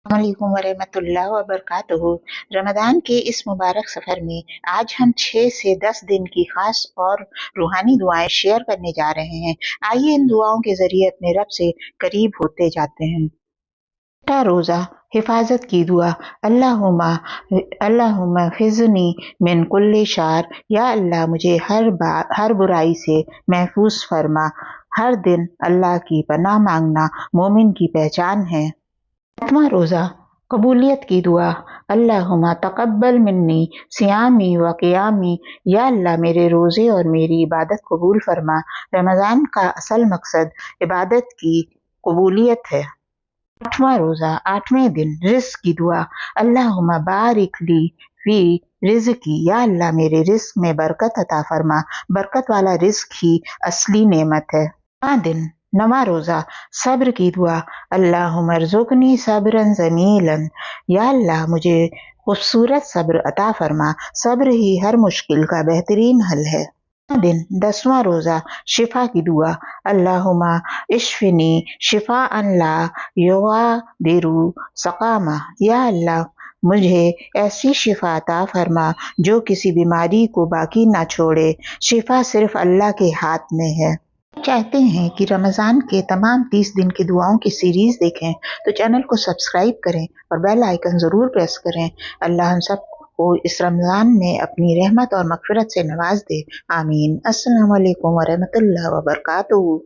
अस्सलामुअलैकुम वरहमतुल्लाह वबरकातुहू। रमज़ान के इस मुबारक सफ़र में आज हम 6 से 10 दिन की खास और रूहानी दुआएं शेयर करने जा रहे हैं। आइए इन दुआओं के जरिए अपने रब से करीब होते जाते हैं। छठा रोज़ा हिफाजत की दुआ। अल्लाहुम्मा हिफ़्ज़नी मिन कुल्लि शार। या अल्लाह मुझे हर बुराई से महफूज फरमा। हर दिन अल्लाह की पनाह मांगना मोमिन की पहचान है। 8वां रोज़ा कबूलियत की दुआ। अल्लाहुम्मा तक़ब्बल मिन्नी सियामी व क़ियामी। या अल्लाह मेरे रोज़े और मेरी इबादत कबूल फरमा। रमज़ान का असल मकसद इबादत की कबूलियत है। 8वां रोज़ा 8वें दिन रिज़्क़ की दुआ। अल्लाहुम्मा बारिक ली फ़ी रिज़्क़ी। या अल्लाह मेरे रिज़्क़ में बरकत अता फरमा। बरकत वाला रिज़्क़ ही असली नेमत है। 9वां रोज़ा सब्र की दुआ। अल्लाहुम्मा अर्ज़ुक़नी सब्रन जमीलन। या अल्लाह मुझे खूबसूरत सब्र अता फरमा। सब्र ही हर मुश्किल का बेहतरीन हल है। 10वां रोज़ा शिफा की दुआ। अल्लाहुम्मा इश्फ़िनी शिफ़ाअन ला युग़ादिरु सक़ामा। या अल्लाह मुझे ऐसी शिफा अता फरमा जो किसी बीमारी को बाकी ना छोड़े। शिफा सिर्फ अल्लाह के हाथ में है। चाहते हैं कि रमज़ान के तमाम 30 दिन की दुआओं की सीरीज देखें तो चैनल को सब्सक्राइब करें और बेल आइकन ज़रूर प्रेस करें। अल्लाह हम सब को इस रमज़ान में अपनी रहमत और मग़फ़िरत से नवाज दे। आमीन। अस्सलामु अलैकुम वरहमतुल्लाहि वबरकातुहू।